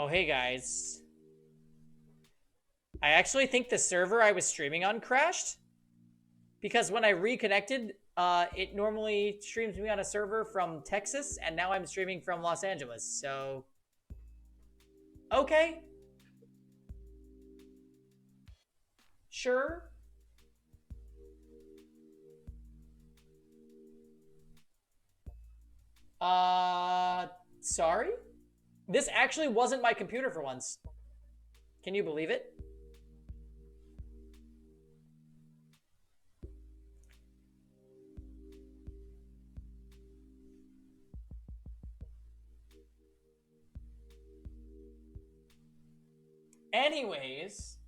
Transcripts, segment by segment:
Oh, hey guys. I actually think the server I was streaming on crashed because when I reconnected, it normally streams me on a server from Texas, and now I'm streaming from Los Angeles. So, okay, sure. Uh, Sorry? This actually wasn't my computer for once. Can you believe it? Anyways,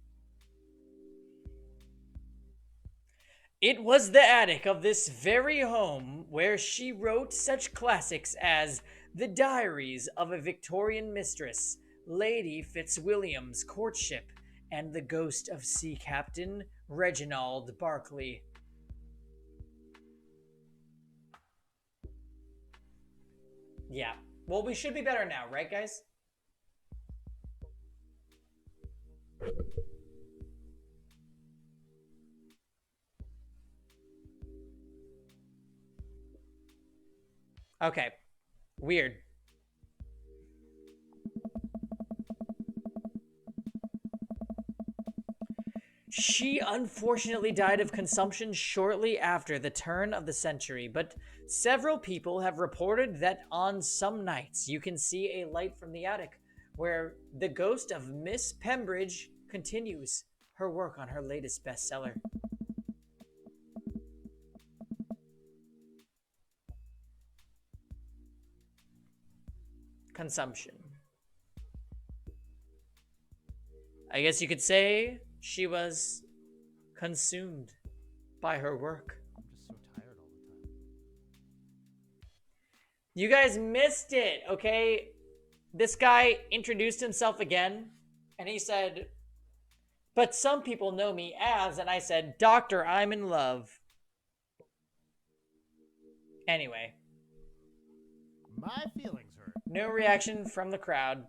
it was the attic of this very home where she wrote such classics as The Diaries of a Victorian Mistress, Lady Fitzwilliam's Courtship, and The Ghost of Sea Captain Reginald Barclay. Yeah. Well, we should be better now, right, guys? Okay. Weird. She unfortunately died of consumption shortly after the turn of the century, but several people have reported that on some nights you can see a light from the attic where the ghost of Miss Pembridge continues her work on her latest bestseller. Consumption. I guess you could say she was consumed by her work. I'm just so tired all the time. You guys missed it, okay? This guy introduced himself again, and he said, "But some people know me as," and I said, "Doctor, I'm in love." Anyway, My feelings hurt. no reaction from the crowd.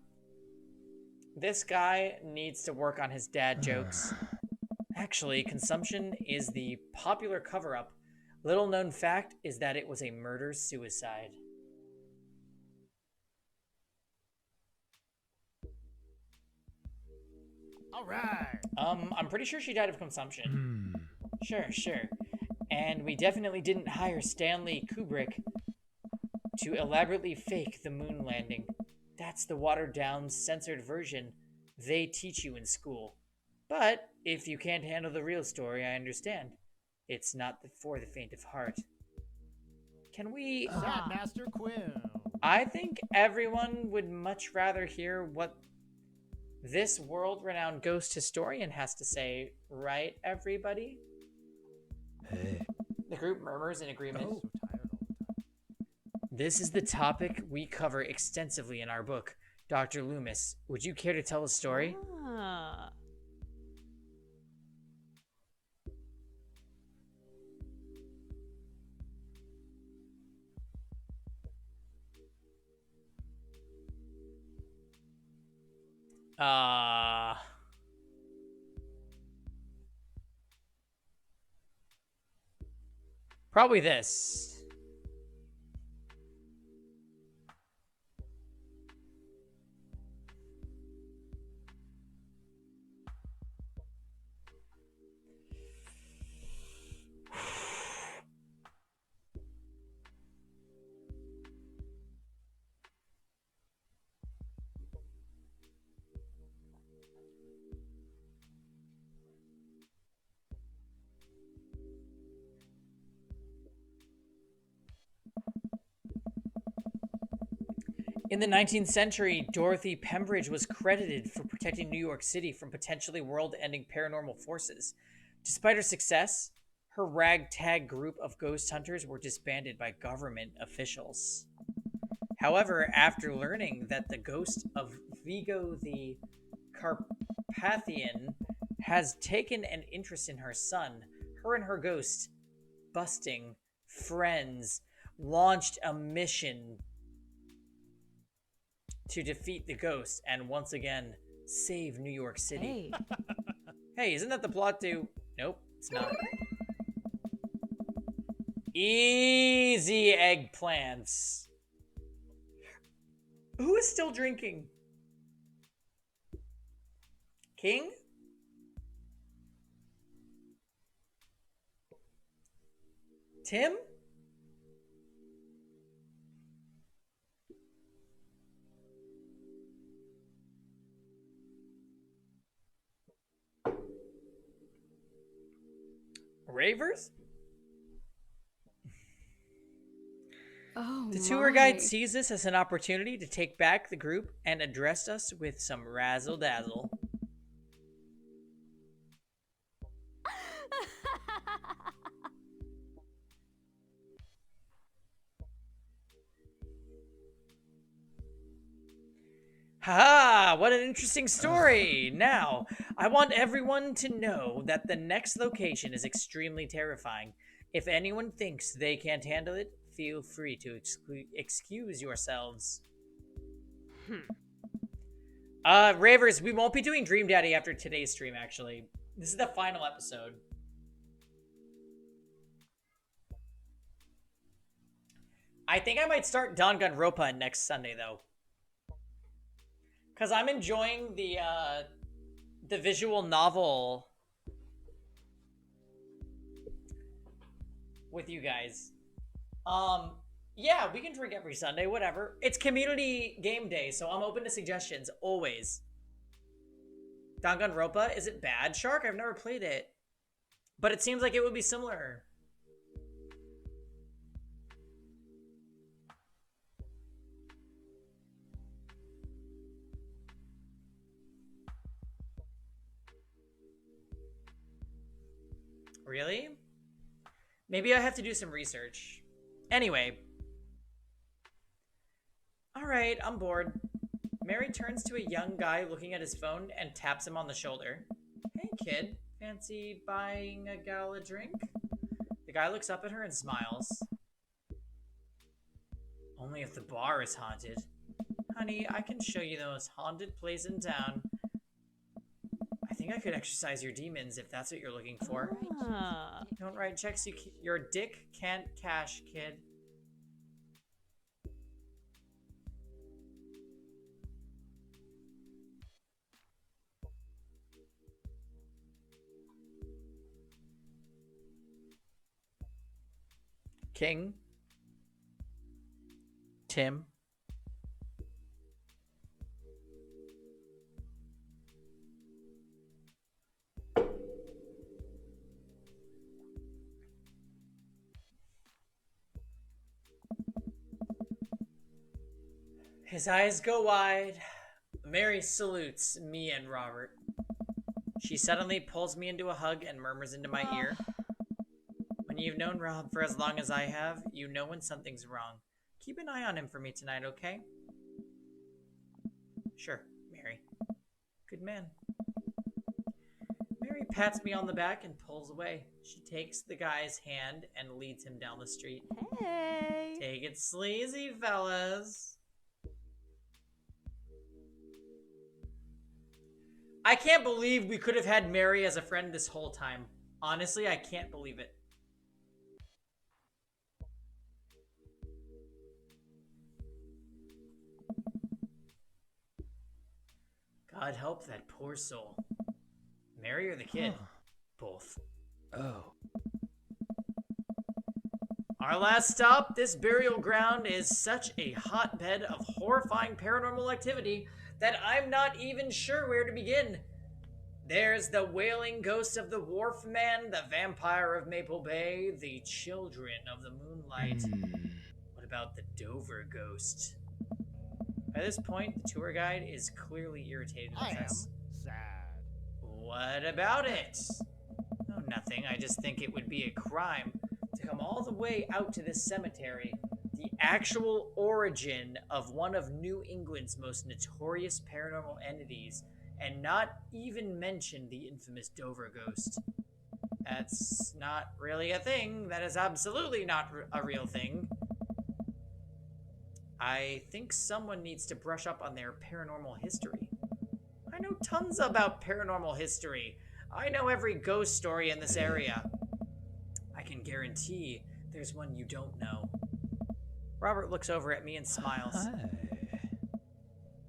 This guy needs to work on his dad jokes. Actually, consumption is the popular cover up. Little known fact is that it was a murder suicide. All right. I'm pretty sure she died of consumption. Sure. And we definitely didn't hire Stanley Kubrick to elaborately fake the moon landing. That's the watered down, censored version they teach you in school. But if you can't handle the real story, I understand. It's not for the faint of heart. Can we. Sad Master Quill. I think everyone would much rather hear what this world renowned ghost historian has to say, right, everybody? Hey. The group murmurs in agreement. I'm so tired all the time. This is the topic we cover extensively in our book. Dr. Loomis, would you care to tell a story? Ah. Uh Probably this. In the 19th century, Dorothy Pembridge was credited for protecting New York City from potentially world ending paranormal forces. Despite her success, her ragtag group of ghost hunters were disbanded by government officials. However, after learning that the ghost of Vigo the Carpathian has taken an interest in her son, her and her ghost, busting friends, launched a mission to defeat the ghost and once again save New York City. Hey. Hey, isn't that the plot to... Nope, it's not. Easy eggplants. Who is still drinking? King? Tim? Ravers? Oh, The tour guide my. sees this as an opportunity to take back the group and address us with some razzle dazzle. Haha, what an interesting story! Now, I want everyone to know that the next location is extremely terrifying. If anyone thinks they can't handle it, feel free to excuse yourselves. Ravers, we won't be doing Dream Daddy after today's stream, actually. This is the final episode. I think I might start Danganronpa next Sunday, though. Because I'm enjoying the visual novel with you guys. Yeah, we can drink every Sunday, whatever. It's community game day, so I'm open to suggestions, always. Danganronpa, is it bad, Shark? I've never played it. But it seems like it would be similar. Really? Maybe I have to do some research. Anyway. Alright, I'm bored. Mary turns to a young guy looking at his phone and taps him on the shoulder. Hey kid, fancy buying a gal a drink? The guy looks up at her and smiles. Only if the bar is haunted. Honey, I can show you the most haunted place in town. I think I could exercise your demons if that's what you're looking for. Ah. Don't write checks your dick can't cash, kid. King. Tim. His eyes go wide. Mary salutes me and Robert. She suddenly pulls me into a hug and murmurs into my ear. When you've known Rob for as long as I have, you know when something's wrong. Keep an eye on him for me tonight, okay? Sure, Mary. Good man. Mary pats me on the back and pulls away. She takes the guy's hand and leads him down the street. Hey. Take it sleazy, fellas. I can't believe we could have had Mary as a friend this whole time. Honestly, I can't believe it. God help that poor soul. Mary or the kid? Both. Oh. Our last stop, this burial ground is such a hotbed of horrifying paranormal activity that I'm not even sure where to begin. There's the wailing ghost of the Wharf Man, the vampire of Maple Bay, the children of the moonlight. What about the Dover ghost? By this point, the tour guide is clearly irritated I with am us. sad. What about it? Oh, nothing. I just think it would be a crime to come all the way out to this cemetery, the actual origin of one of New England's most notorious paranormal entities, and not even mention the infamous Dover ghost. That's not really a thing. That is absolutely not a real thing. I think someone needs to brush up on their paranormal history. I know tons about paranormal history. I know every ghost story in this area. I can guarantee there's one you don't know. Robert looks over at me and smiles. Hi.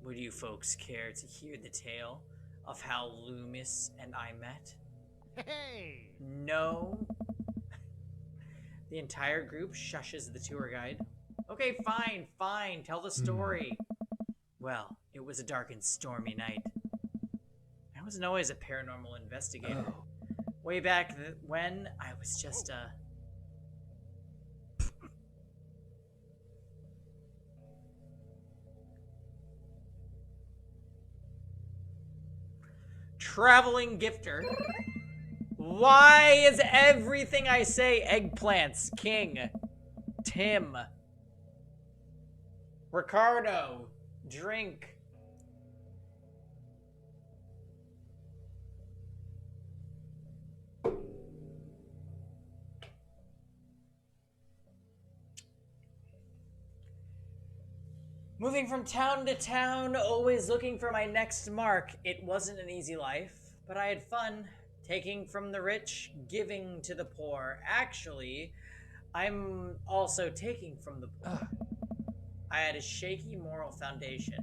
Would you folks care to hear the tale of how Loomis and I met? Hey! No. The entire group shushes the tour guide. Okay, fine, tell the story. Well, it was a dark and stormy night. I wasn't always a paranormal investigator. Oh. Way back when, I was just a... traveling gifter. Why is everything I say eggplants? King. Tim. Ricardo. Drink. Moving from town to town, always looking for my next mark. It wasn't an easy life, but I had fun. Taking from the rich, giving to the poor. Actually, I'm also taking from the poor. I had a shaky moral foundation.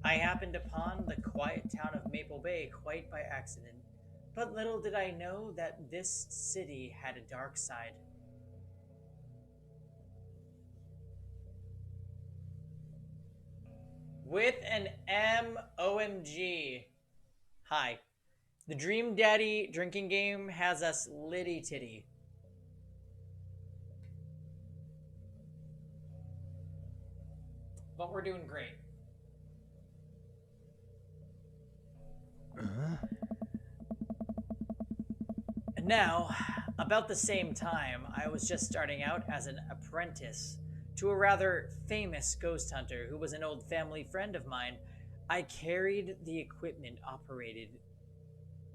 I happened upon the quiet town of Maple Bay quite by accident. But little did I know that this city had a dark side. With an M-O-M-G. Hi. The Dream Daddy drinking game has us litty titty. But we're doing great. And now, about the same time, I was just starting out as an apprentice to a rather famous ghost hunter who was an old family friend of mine. I carried the equipment, operated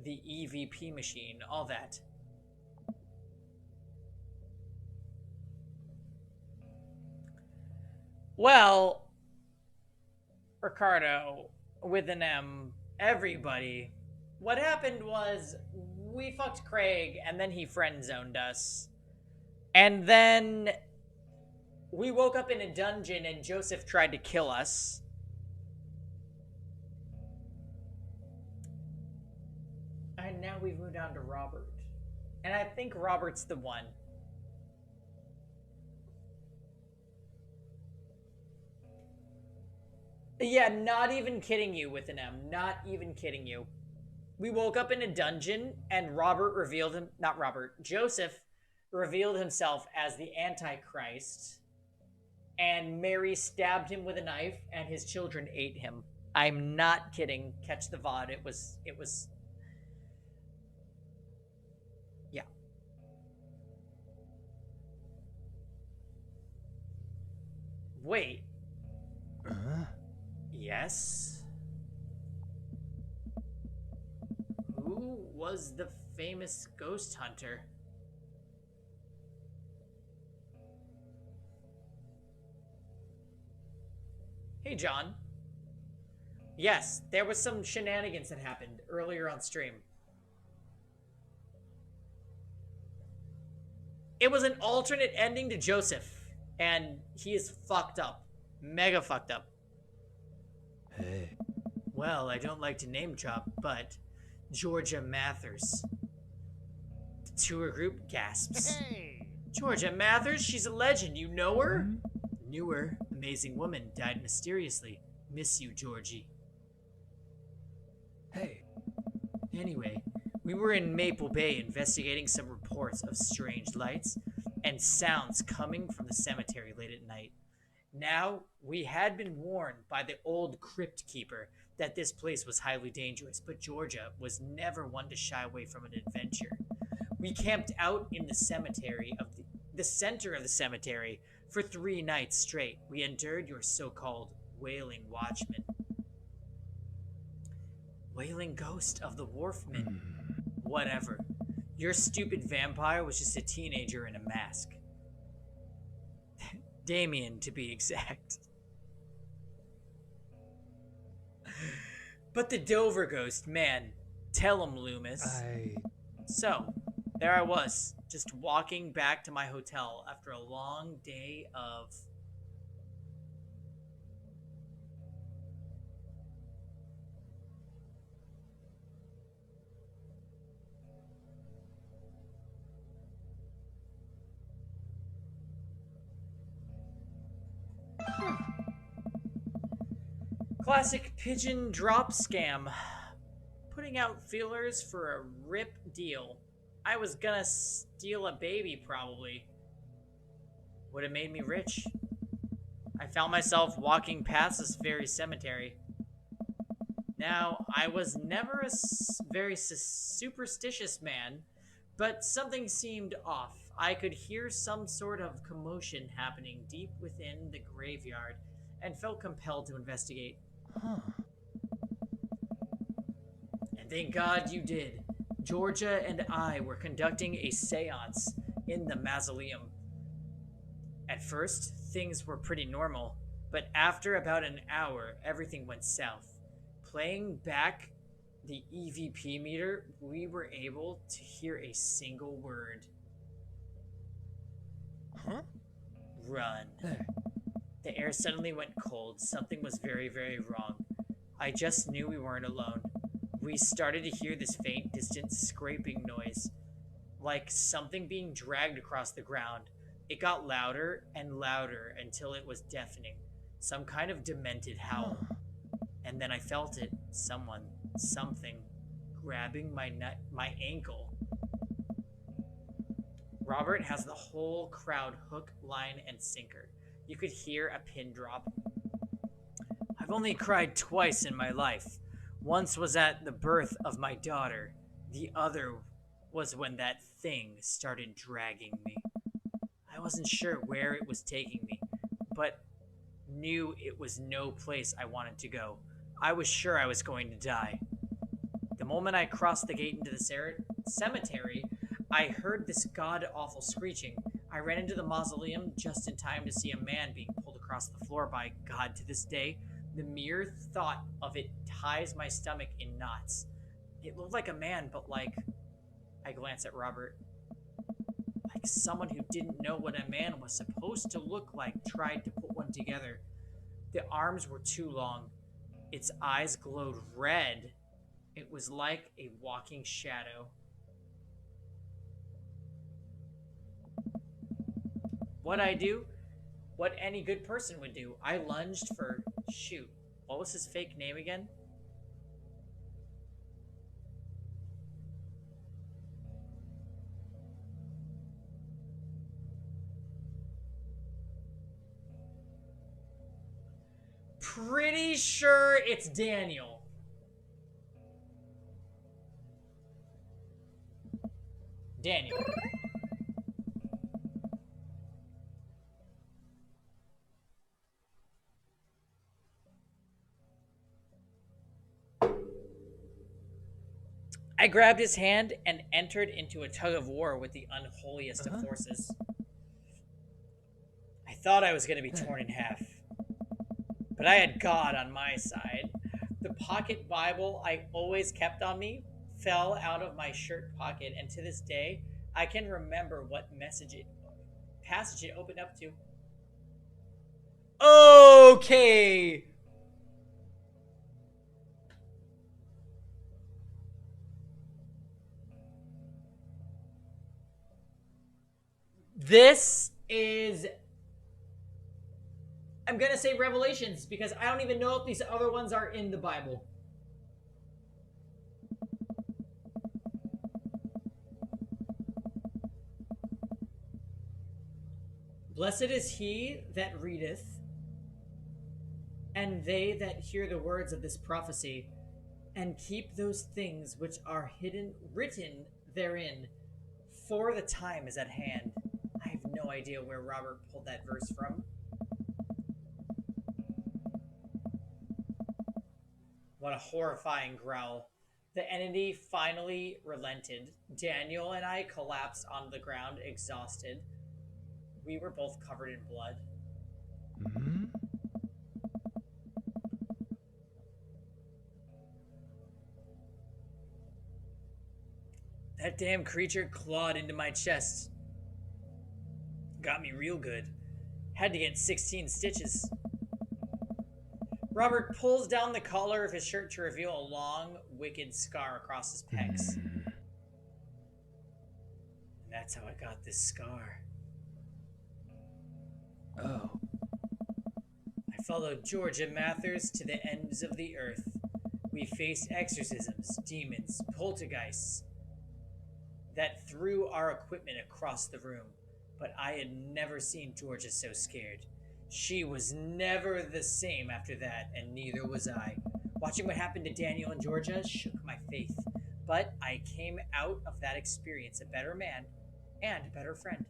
the EVP machine, all that. Well, Ricardo, with an M, everybody, what happened was we fucked Craig and then he friend zoned us. And then we woke up in a dungeon and Joseph tried to kill us. And now we've moved on to Robert. And I think Robert's the one. Yeah, not even kidding you with an M. Not even kidding you. We woke up in a dungeon and Joseph revealed himself as the Antichrist. And Mary stabbed him with a knife and his children ate him. I'm not kidding. Catch the VOD. It was... Yeah. Wait. Yes? Who was the famous ghost hunter? Hey, John. Yes, there was some shenanigans that happened earlier on stream. It was an alternate ending to Joseph, and he is fucked up. Mega fucked up. Hey. Well, I don't like to name drop, but Georgia Mathers. The tour group gasps. Hey! Georgia Mathers? She's a legend. You know her? Knew her. Amazing woman. Died mysteriously. Miss you, Georgie. Hey. Anyway, we were in Maple Bay investigating some reports of strange lights and sounds coming from the cemetery late at night. Now, we had been warned by the old crypt keeper that this place was highly dangerous, but Georgia was never one to shy away from an adventure. We camped out in the cemetery of the center of the cemetery for 3 nights straight. We endured your so-called wailing watchman. Wailing ghost of the wharfman. Whatever. Your stupid vampire was just a teenager in a mask. Damien, to be exact. But the Dover ghost, man. Tell him, Loomis. So, there I was, just walking back to my hotel after a long day of... Classic pigeon drop scam. Putting out feelers for a rip deal. I was gonna steal a baby, probably. Would have made me rich. I found myself walking past this very cemetery. Now, I was never a very superstitious man, but something seemed off. I could hear some sort of commotion happening deep within the graveyard and felt compelled to investigate. And thank God you did. Georgia and I were conducting a seance in the mausoleum. At first, things were pretty normal, but after about an hour, everything went south. Playing back the EVP meter, we were able to hear a single word. Run. The air suddenly went cold. Something was very, very wrong. I just knew we weren't alone. We started to hear this faint, distant scraping noise, like something being dragged across the ground. It got louder and louder until it was deafening. Some kind of demented howl. And then I felt it. Something, grabbing my ankle. Robert has the whole crowd hook, line, and sinker. You could hear a pin drop. I've only cried twice in my life. Once was at the birth of my daughter. The other was when that thing started dragging me. I wasn't sure where it was taking me, but knew it was no place I wanted to go. I was sure I was going to die. The moment I crossed the gate into the cemetery, I heard this god-awful screeching. I ran into the mausoleum just in time to see a man being pulled across the floor by God. To this day, the mere thought of it ties my stomach in knots. It looked like a man, but like... I glanced at Robert. Like someone who didn't know what a man was supposed to look like tried to put one together. The arms were too long. Its eyes glowed red. It was like a walking shadow. What'd I do? What any good person would do. I lunged for... Shoot. What was his fake name again? Pretty sure it's Daniel. Daniel. I grabbed his hand and entered into a tug of war with the unholiest of forces. I thought I was going to be torn in half, but I had God on my side. The pocket Bible I always kept on me fell out of my shirt pocket, and to this day, I can remember what passage it opened up to. Okay. This is... I'm gonna say Revelations, because I don't even know if these other ones are in the Bible. Blessed is he that readeth, and they that hear the words of this prophecy, and keep those things which are written therein, for the time is at hand. I have no idea where Robert pulled that verse from. What a horrifying growl. The entity finally relented. Daniel and I collapsed onto the ground, exhausted. We were both covered in blood. Hmm? That damn creature clawed into my chest. Got me real good. Had to get 16 stitches. Robert pulls down the collar of his shirt to reveal a long, wicked scar across his pecs. And that's how I got this scar. Oh. I followed Georgia Mathers to the ends of the earth. We faced exorcisms, demons, poltergeists that threw our equipment across the room. But I had never seen Georgia so scared. She was never the same after that, and neither was I. Watching what happened to Daniel and Georgia shook my faith. But I came out of that experience a better man and a better friend.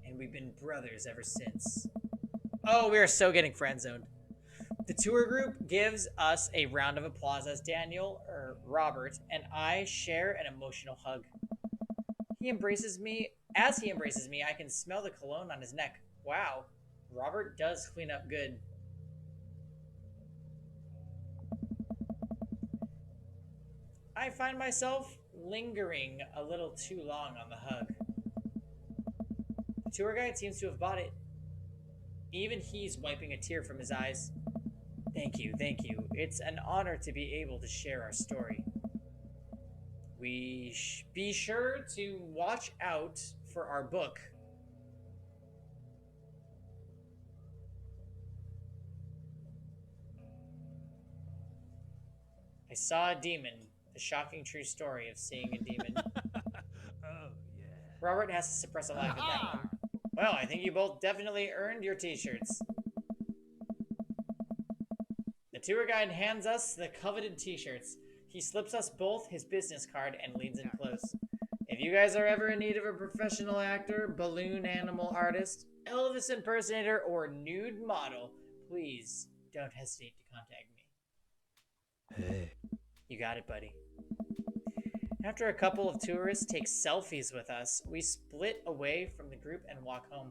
And we've been brothers ever since. Oh, we are so getting friend-zoned. The tour group gives us a round of applause as Robert, and I share an emotional hug. He embraces me. As he embraces me, I can smell the cologne on his neck. Wow, Robert does clean up good. I find myself lingering a little too long on the hug. The tour guide seems to have bought it. Even he's wiping a tear from his eyes. Thank you, thank you. It's an honor to be able to share our story. We be sure to watch out for our book. I saw a demon. The shocking true story of seeing a demon. Oh, yeah. Robert has to suppress a laugh at that one. Well, I think you both definitely earned your t-shirts. The tour guide hands us the coveted t-shirts. He slips us both his business card and leans in close. If you guys are ever in need of a professional actor, balloon animal artist, Elvis impersonator, or nude model, please don't hesitate to contact me. Hey. You got it, buddy. After a couple of tourists take selfies with us, we split away from the group and walk home.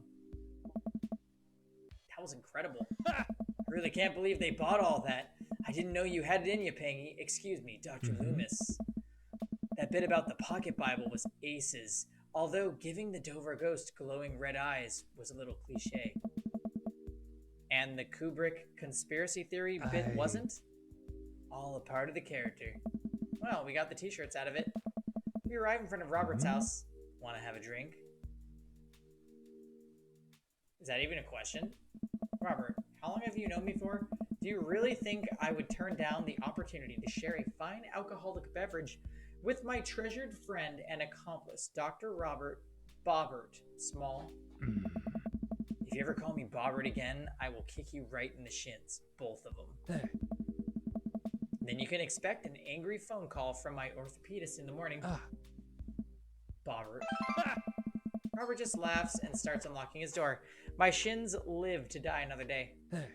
That was incredible. I really can't believe they bought all that. I didn't know you had it in you, Pangy. Excuse me, Dr. Loomis. That bit about the pocket Bible was aces, although giving the Dover ghost glowing red eyes was a little cliche. And the Kubrick conspiracy theory bit wasn't? All a part of the character. Well, we got the t-shirts out of it. We arrive in front of Robert's house. Want to have a drink? Is that even a question? Robert, how long have you known me for? Do you really think I would turn down the opportunity to share a fine alcoholic beverage with my treasured friend and accomplice, Dr. Robert Bobbert Small? If you ever call me Bobbert again, I will kick you right in the shins, both of them. Hey. Then you can expect an angry phone call from my orthopedist in the morning. Bobbert. Robert just laughs and starts unlocking his door. My shins live to die another day. Hey.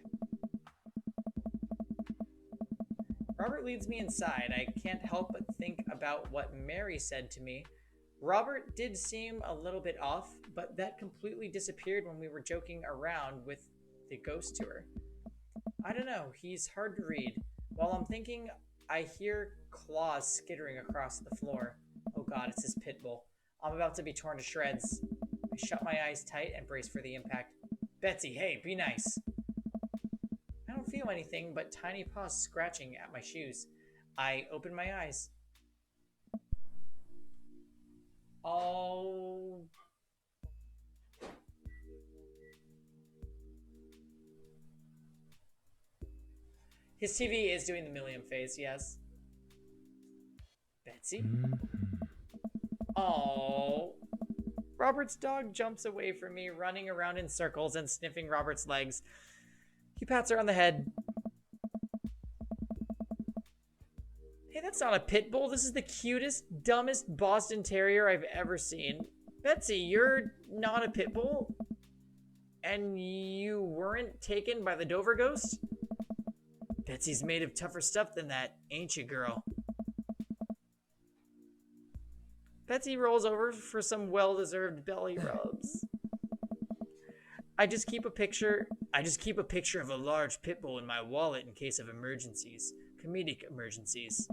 Robert leads me inside. I can't help but think about what Mary said to me. Robert did seem a little bit off, but that completely disappeared when we were joking around with the ghost tour. I don't know, he's hard to read. While I'm thinking, I hear claws skittering across the floor. Oh god, it's his pit bull. I'm about to be torn to shreds. I shut my eyes tight and brace for the impact. Betsy, hey, be nice. I don't feel anything but tiny paws scratching at my shoes. I open my eyes. Oh. His TV is doing the Milliam phase, yes. Betsy? Oh. Robert's dog jumps away from me, running around in circles and sniffing Robert's legs. He pats her on the head. Hey, that's not a pit bull. This is the cutest, dumbest Boston Terrier I've ever seen. Betsy, you're not a pit bull? And you weren't taken by the Dover ghost? Betsy's made of tougher stuff than that, ain't you, girl? Betsy rolls over for some well-deserved belly rubs. I just keep a picture of a large pit bull in my wallet in case of emergencies, comedic emergencies.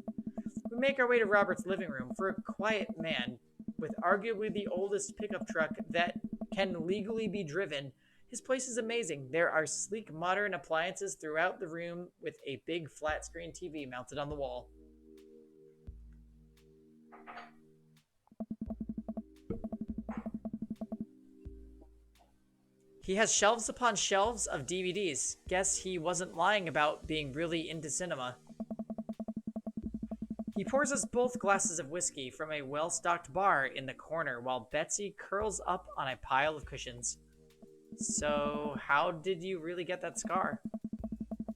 We make our way to Robert's living room. For a quiet man with arguably the oldest pickup truck that can legally be driven, his place is amazing. There are sleek modern appliances throughout the room with a big flat screen TV mounted on the wall. He has shelves upon shelves of DVDs. Guess he wasn't lying about being really into cinema. He pours us both glasses of whiskey from a well-stocked bar in the corner while Betsy curls up on a pile of cushions. So, how did you really get that scar?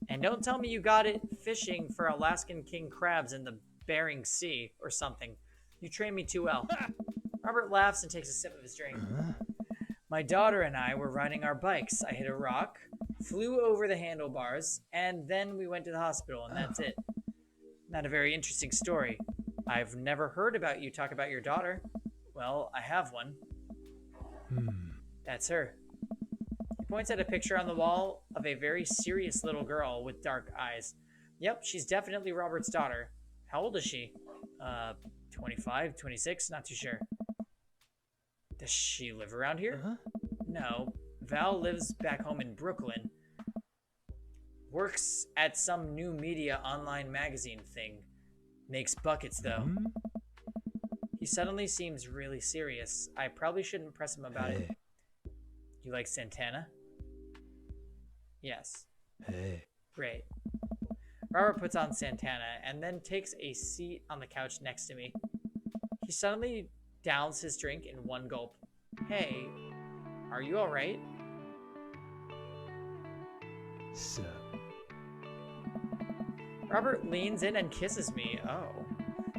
And don't tell me you got it fishing for Alaskan king crabs in the Bering Sea or something. You trained me too well. Robert laughs and takes a sip of his drink. My daughter and I were riding our bikes. I hit a rock, flew over the handlebars, and then we went to the hospital, and that's it. Not a very interesting story. I've never heard about you talk about your daughter. Well, I have one. That's her. He points at a picture on the wall of a very serious little girl with dark eyes. Yep, she's definitely Robert's daughter. How old is she? 25, 26, not too sure. Does she live around here? No. Val lives back home in Brooklyn. Works at some new media online magazine thing. Makes buckets, though. He suddenly seems really serious. I probably shouldn't press him about it. You like Santana? Yes. Hey. Great. Robert puts on Santana and then takes a seat on the couch next to me. He suddenly downs his drink in one gulp. Hey, are you alright? So. Robert leans in and kisses me. Oh,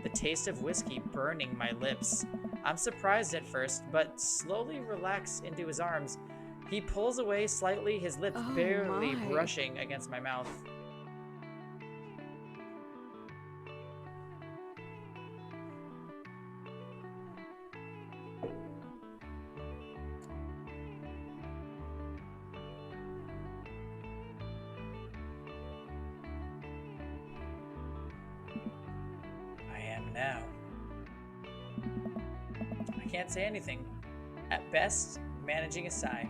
the taste of whiskey burning my lips. I'm surprised at first, but slowly relax into his arms. He pulls away slightly, his lips barely brushing against my mouth. Now. I can't say anything. At best, managing a sigh.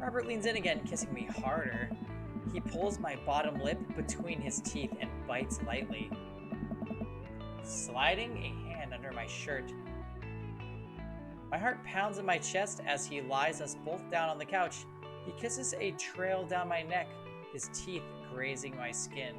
Robert leans in again, kissing me harder. He pulls my bottom lip between his teeth and bites lightly, sliding a hand under my shirt. My heart pounds in my chest as he lies us both down on the couch. He kisses a trail down my neck, his teeth grazing my skin.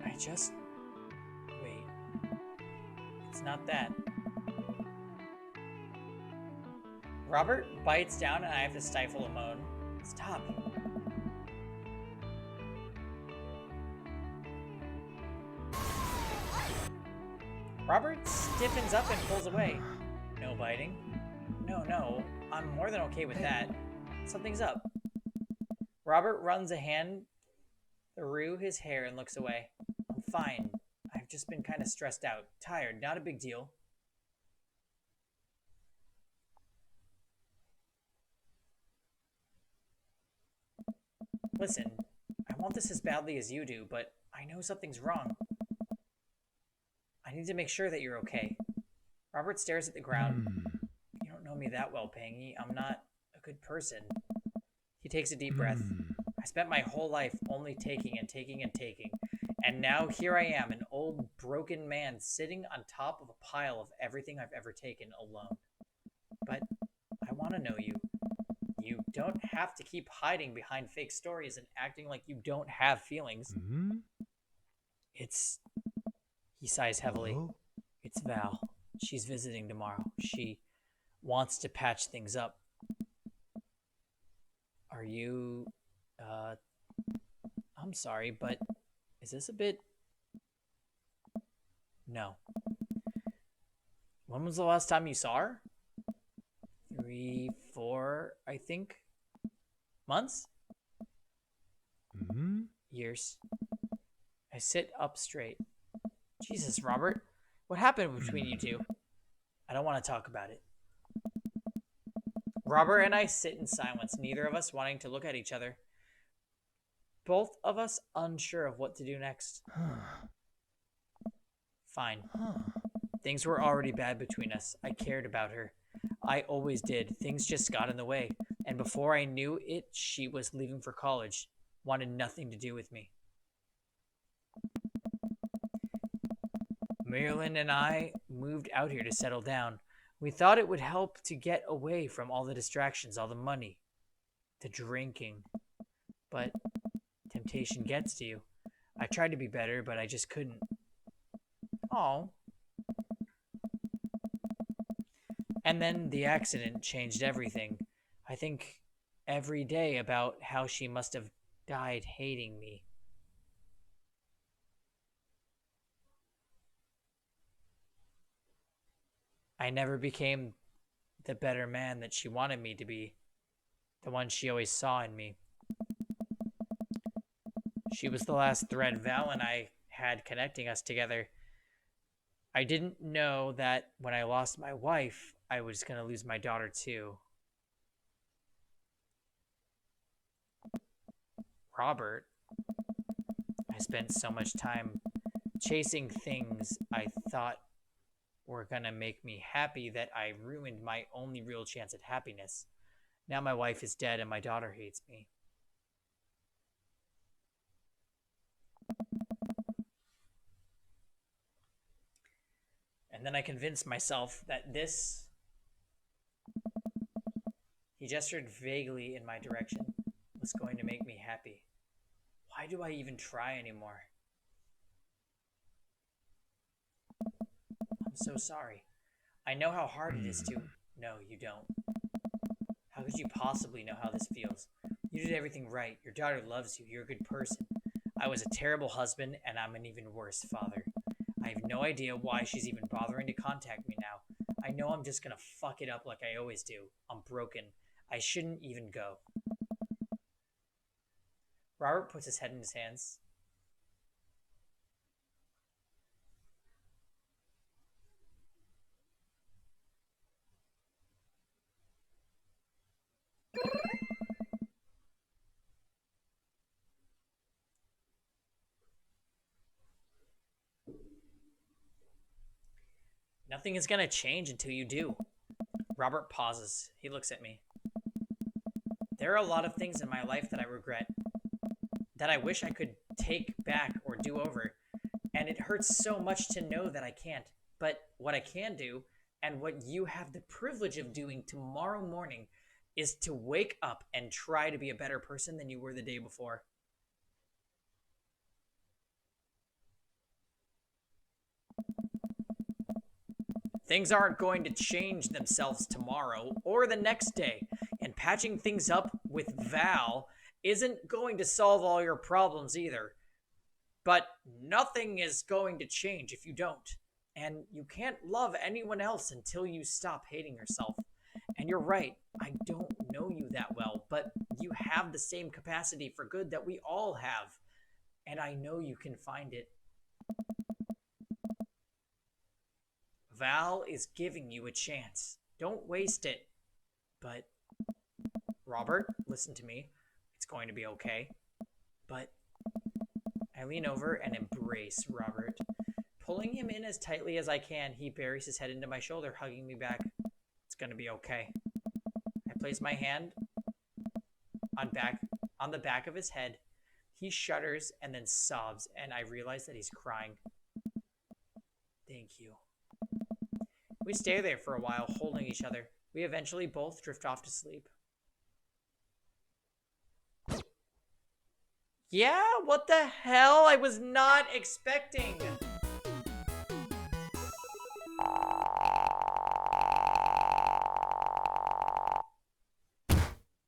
I just... Wait. It's not that. Robert bites down and I have to stifle a moan. Stop. Robert stiffens up and pulls away. No biting. No, I'm more than okay with that. Something's up. Robert runs a hand through his hair and looks away. I'm fine. I've just been kind of stressed out. Tired. Not a big deal. Listen, I want this as badly as you do, but I know something's wrong. I need to make sure that you're okay. Robert stares at the ground. You don't know me that well, Pangy. I'm not a good person. He takes a deep breath. I spent my whole life only taking and taking and taking. And now here I am, an old broken man sitting on top of a pile of everything I've ever taken alone. But I want to know you. You don't have to keep hiding behind fake stories and acting like you don't have feelings. It's... He sighs heavily. It's Val. She's visiting tomorrow. She wants to patch things up. Are you... I'm sorry, but is this a bit... No. When was the last time you saw her? 3, 4, I think, months? Years. I sit up straight. Jesus, Robert. What happened between you two? I don't want to talk about it. Robert and I sit in silence, neither of us wanting to look at each other. Both of us unsure of what to do next. Fine. Things were already bad between us. I cared about her. I always did. Things just got in the way. And before I knew it, she was leaving for college. Wanted nothing to do with me. Marilyn and I moved out here to settle down. We thought it would help to get away from all the distractions, all the money, the drinking. But temptation gets to you. I tried to be better, but I just couldn't. Oh. And then the accident changed everything. I think every day about how she must have died hating me. I never became the better man that she wanted me to be, the one she always saw in me. She was the last thread Val and I had connecting us together. I didn't know that when I lost my wife, I was going to lose my daughter too. Robert, I spent so much time chasing things I thought were going to make me happy that I ruined my only real chance at happiness. Now my wife is dead and my daughter hates me. And then I convinced myself that this... He gestured vaguely in my direction, was going to make me happy. Why do I even try anymore? I'm so sorry. I know how hard it is to... No, you don't. How could you possibly know how this feels? You did everything right. Your daughter loves you. You're a good person. I was a terrible husband, and I'm an even worse father. I have no idea why she's even bothering to contact me now. I know I'm just gonna fuck it up like I always do. I'm broken. I shouldn't even go. Robert puts his head in his hands. Nothing is gonna change until you do. Robert pauses. He looks at me. There are a lot of things in my life that I regret, that I wish I could take back or do over, and it hurts so much to know that I can't. But what I can do, and what you have the privilege of doing tomorrow morning, is to wake up and try to be a better person than you were the day before. Things aren't going to change themselves tomorrow or the next day, and patching things up with Val isn't going to solve all your problems either. But nothing is going to change if you don't, and you can't love anyone else until you stop hating yourself. And you're right, I don't know you that well, but you have the same capacity for good that we all have, and I know you can find it. Val is giving you a chance. Don't waste it. But, Robert, listen to me. It's going to be okay. But, I lean over and embrace Robert. Pulling him in as tightly as I can, he buries his head into my shoulder, hugging me back. It's going to be okay. I place my hand on the back of his head. He shudders and then sobs, and I realize that he's crying. Thank you. We stay there for a while, holding each other. We eventually both drift off to sleep. Yeah, what the hell? I was not expecting.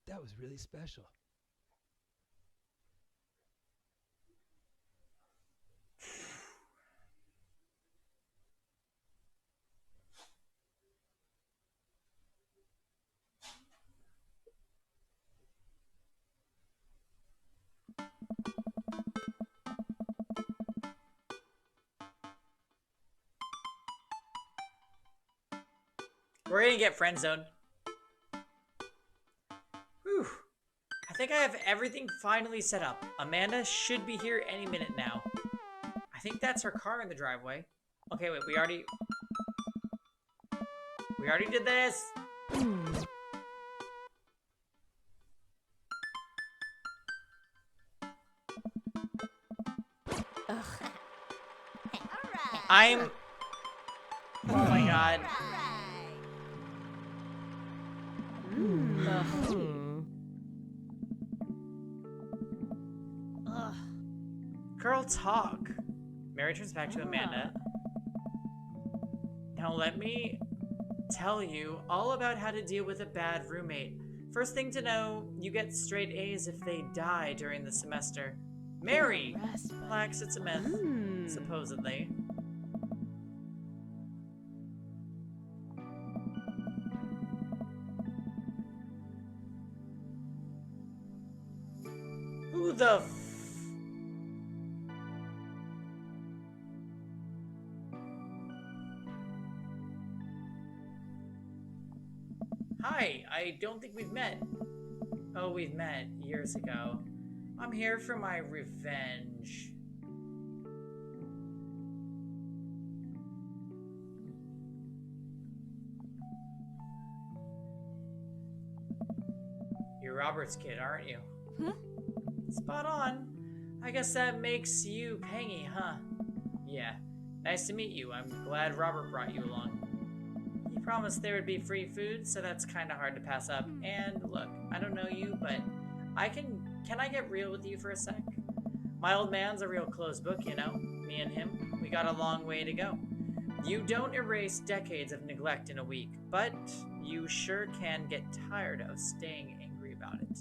That was really special. We're gonna get friend zoned. Whew. I think I have everything finally set up. Amanda should be here any minute now. I think that's her car in the driveway. Okay, wait, we already did this. I'm... Oh my god. Girl, talk. Mary turns back to Amanda. Now let me tell you all about how to deal with a bad roommate. First thing to know, you get straight A's if they die during the semester. Mary! Relax, it's a myth. Supposedly. Who the f... Hi, I don't think we've met. Oh, we've met years ago. I'm here for my revenge. You're Robert's kid, aren't you? Spot on. I guess that makes you Pangy, huh? Yeah. Nice to meet you. I'm glad Robert brought you along. He promised there would be free food, so that's kind of hard to pass up. And look, I don't know you, but can I get real with you for a sec? My old man's a real closed book, you know? Me and him, we got a long way to go. You don't erase decades of neglect in a week, but you sure can get tired of staying angry about it.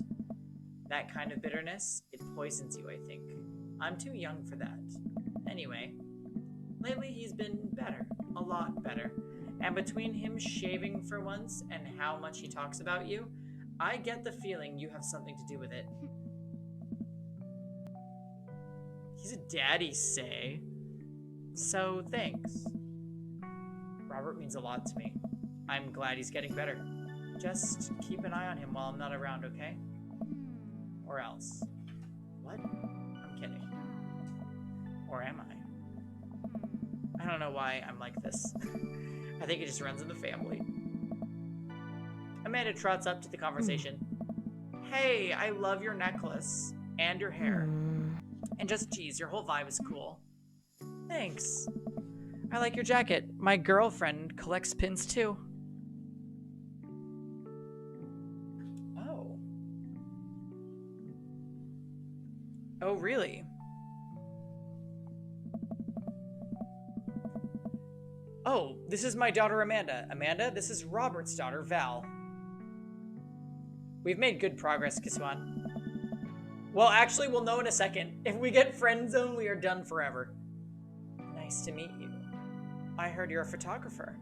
That kind of bitterness, it poisons you, I think. I'm too young for that. Anyway, lately he's been better. A lot better. And between him shaving for once and how much he talks about you, I get the feeling you have something to do with it. He's a daddy, say. So, thanks. Robert means a lot to me. I'm glad he's getting better. Just keep an eye on him while I'm not around, okay? Or else. What? I'm kidding. Or am I? I don't know why I'm like this. I think it just runs in the family. Amanda trots up to the conversation. Hey, I love your necklace. And your hair. And just, geez, your whole vibe is cool. Thanks. I like your jacket. My girlfriend collects pins too. Oh. Oh, really? Oh, this is my daughter Amanda. Amanda, this is Robert's daughter, Val. We've made good progress, Kiswan. Well, actually, we'll know in a second. If we get friend zone, we are done forever. Nice to meet you. I heard you're a photographer.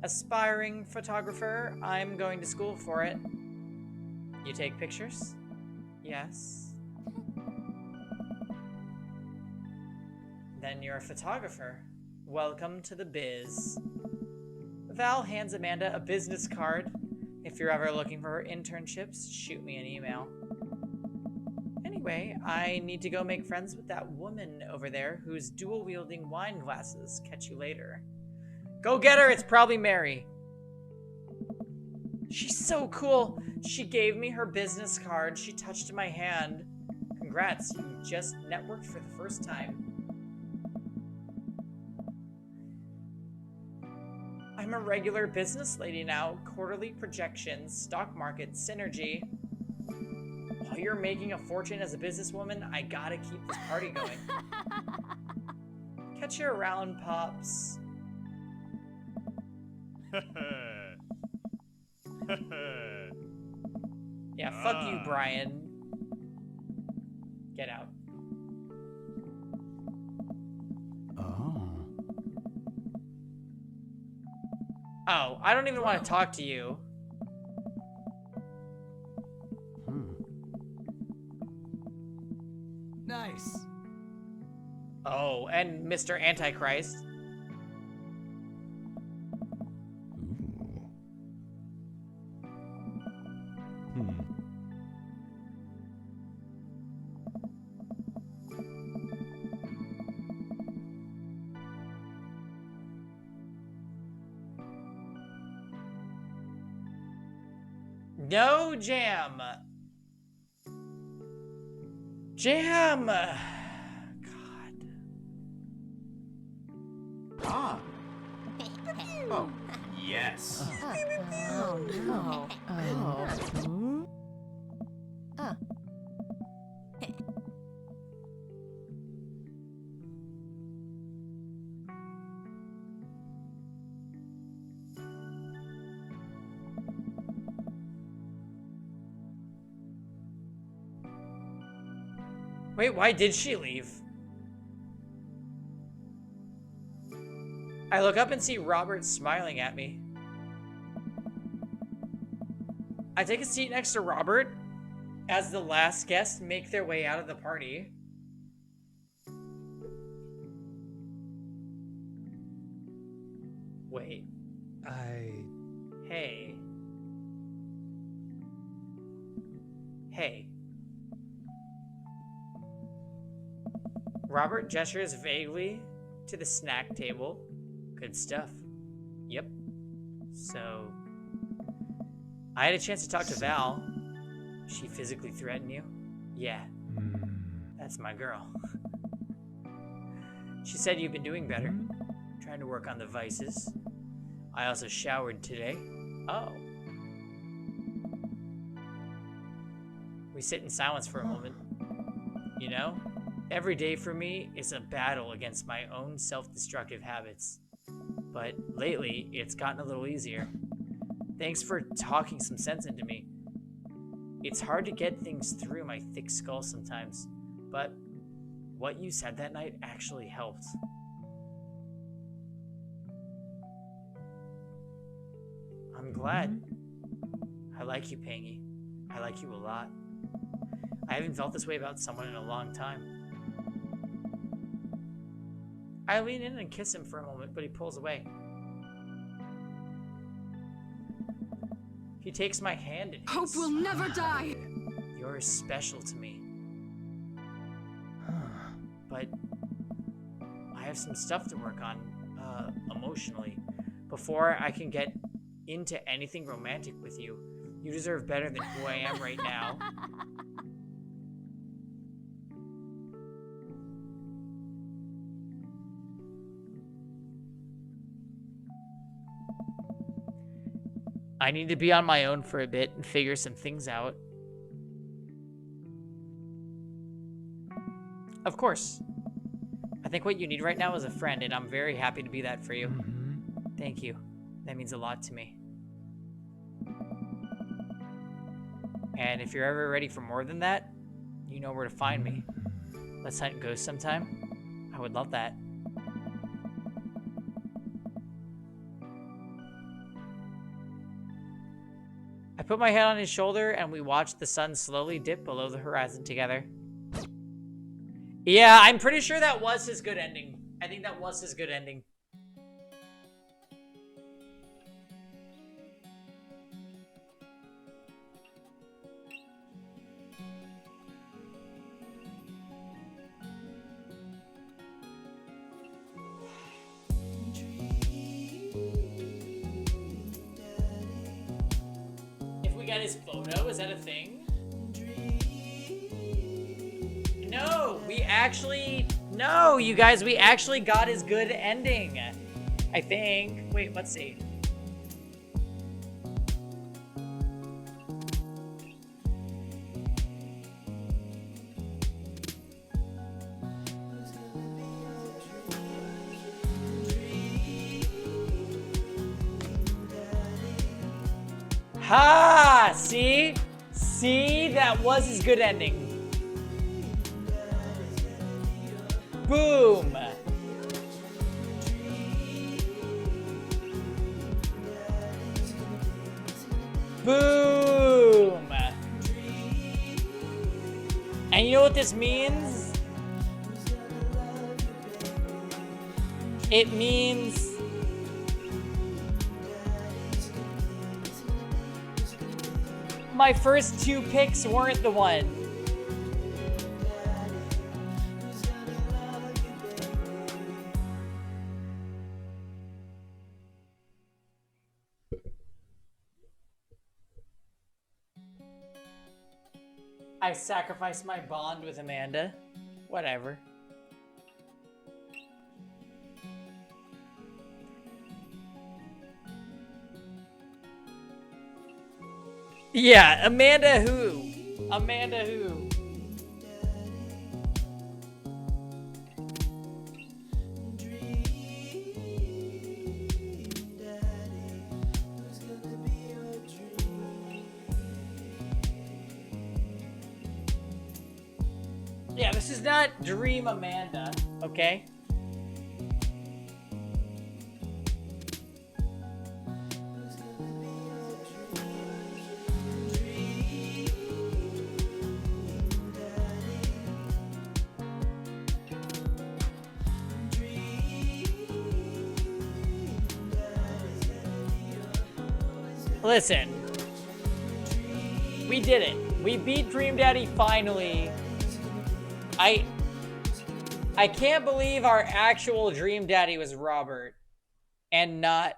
Aspiring photographer. I'm going to school for it. You take pictures? Yes. Then you're a photographer. Welcome to the biz. Val hands Amanda a business card. If you're ever looking for internships, shoot me an email. Anyway, I need to go make friends with that woman over there who's dual-wielding wine glasses. Catch you later. Go get her! It's probably Mary. She's so cool. She gave me her business card. She touched my hand. Congrats, you just networked for the first time. I'm a regular business lady now. Quarterly projections, stock market, synergy. While you're making a fortune as a businesswoman, I gotta keep this party going. Catch you around, Pops. Yeah, fuck you, Brian. Get out. Oh, I don't even want to talk to you. Nice. Oh, and Mr. Antichrist. No jam. Jam. God. Ah. Oh, yes. Oh no. Oh. Hmm? Wait, why did she leave? I look up and see Robert smiling at me. I take a seat next to Robert as the last guests make their way out of the party. Wait. Hey. Hey. Robert gestures vaguely to the snack table. Good stuff. Yep. So, I had a chance to talk to Val. She physically threatened you? Yeah. That's my girl. She said you've been doing better. Trying to work on the vices. I also showered today. Oh. We sit in silence for a moment. You know, every day for me is a battle against my own self-destructive habits. But lately, it's gotten a little easier. Thanks for talking some sense into me. It's hard to get things through my thick skull sometimes, but what you said that night actually helped. I'm glad. I like you, Pangy. I like you a lot. I haven't felt this way about someone in a long time. I lean in and kiss him for a moment, but he pulls away. He takes my hand and Hope will never die! You're special to me. But I have some stuff to work on, emotionally, before I can get into anything romantic with you. You deserve better than who I am right now. I need to be on my own for a bit and figure some things out. Of course. I think what you need right now is a friend, and I'm very happy to be that for you. Thank you. That means a lot to me. And if you're ever ready for more than that, you know where to find me. Let's hunt ghosts sometime. I would love that. I put my head on his shoulder and we watched the sun slowly dip below the horizon together. Yeah, I'm pretty sure that was his good ending. I think that was his good ending. If we got his photo, is that a thing? No, no, you guys, we actually got his good ending. I think. Wait, let's see. Ha! See? See? That was his good ending. Boom! Boom! And you know what this means? It means my first two picks weren't the one. I sacrificed my bond with Amanda. Whatever. Yeah, Amanda who? Amanda who? Yeah, this is not Dream Amanda, okay? Listen, we did it. We beat Dream Daddy finally. I can't believe our actual Dream Daddy was Robert and not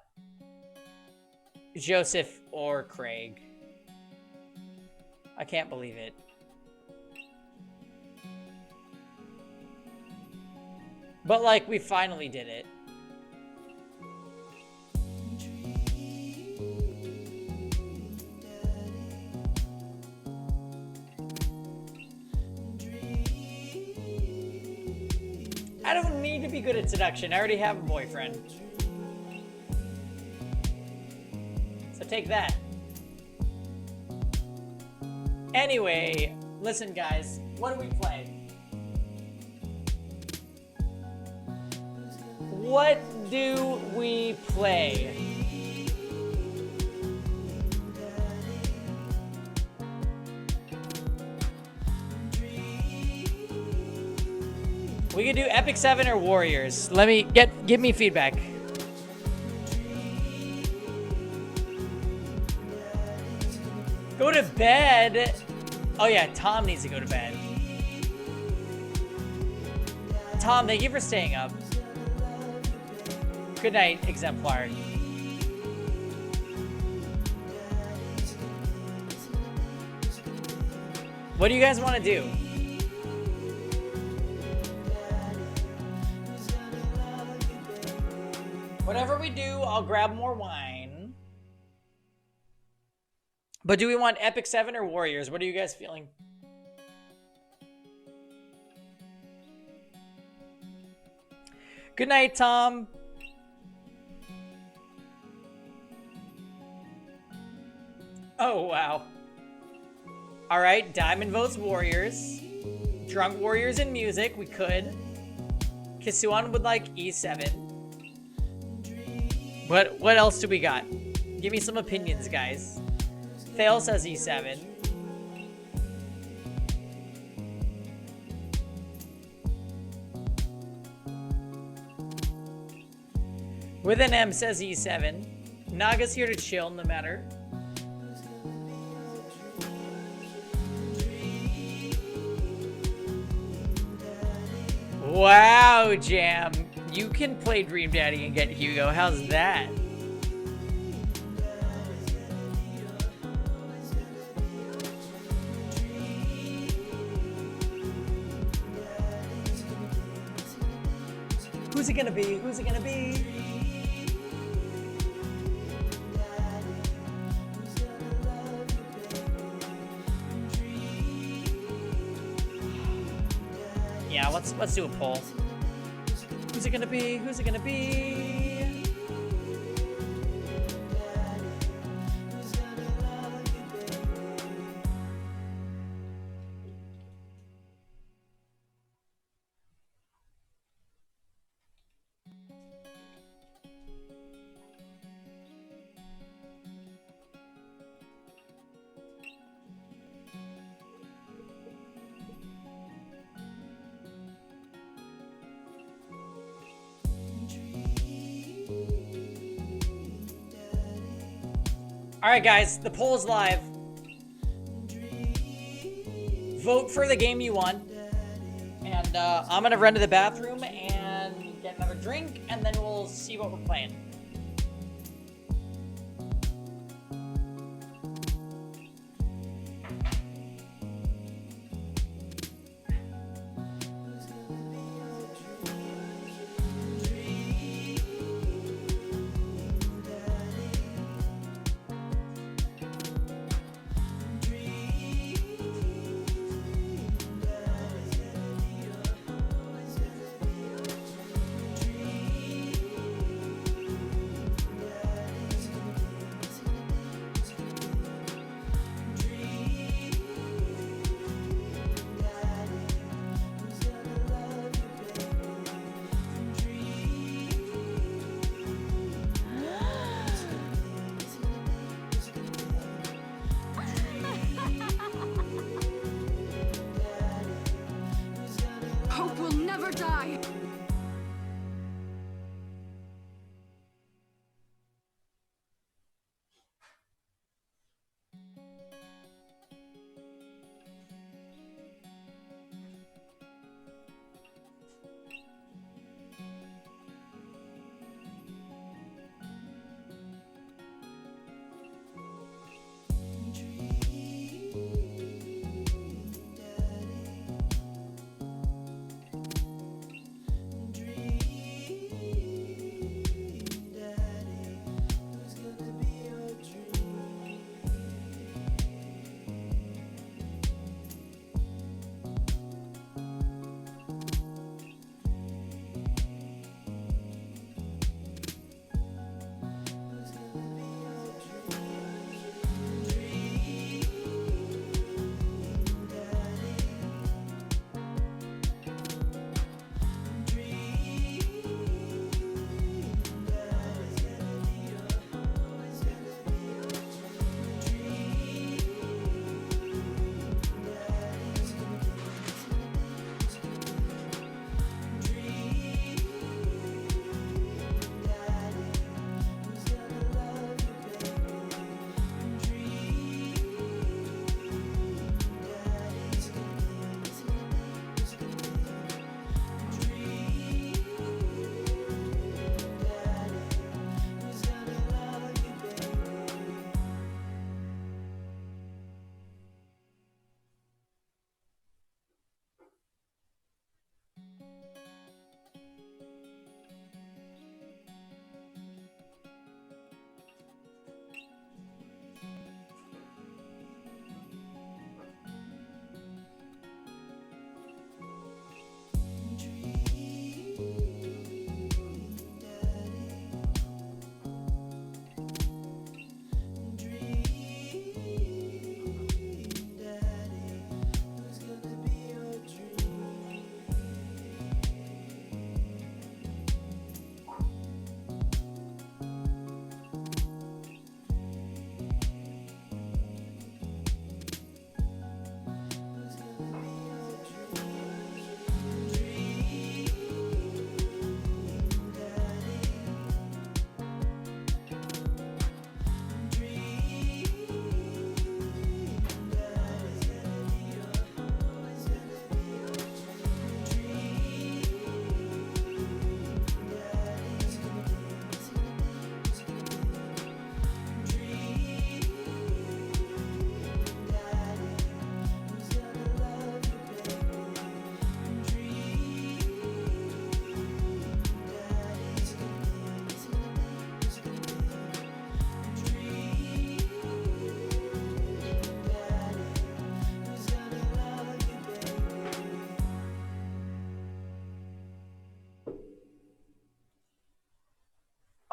Joseph or Craig. I can't believe it. But like, we finally did it. I don't need to be good at seduction. I already have a boyfriend. So take that. Anyway, listen guys, what do we play? What do we play? We could do Epic 7 or Warriors. Give me feedback. Go to bed. Oh yeah, Tom needs to go to bed. Tom, thank you for staying up. Good night, Exemplar. What do you guys want to do? Whatever we do, I'll grab more wine. But do we want Epic 7 or Warriors? What are you guys feeling? Good night, Tom. Oh, wow. All right, Diamond votes Warriors. Drunk Warriors in music, we could. Kisuan would like E7. What else do we got? Give me some opinions, guys. Fail says E7. With an M says E7. Naga's here to chill no matter. Wow, Jam. You can play Dream Daddy and get Hugo. How's that? Who's it gonna be? Who's it gonna be? Yeah, let's do a poll. Who's it gonna be? Who's it gonna be? All right, guys, the poll is live. Vote for the game you want. And I'm gonna run to the bathroom and get another drink, and then we'll see what we're playing. die.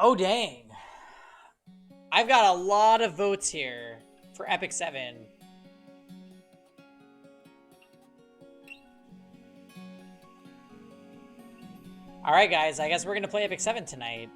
Oh, dang. I've got a lot of votes here for Epic 7. Alright, guys, I guess we're gonna play Epic 7 tonight.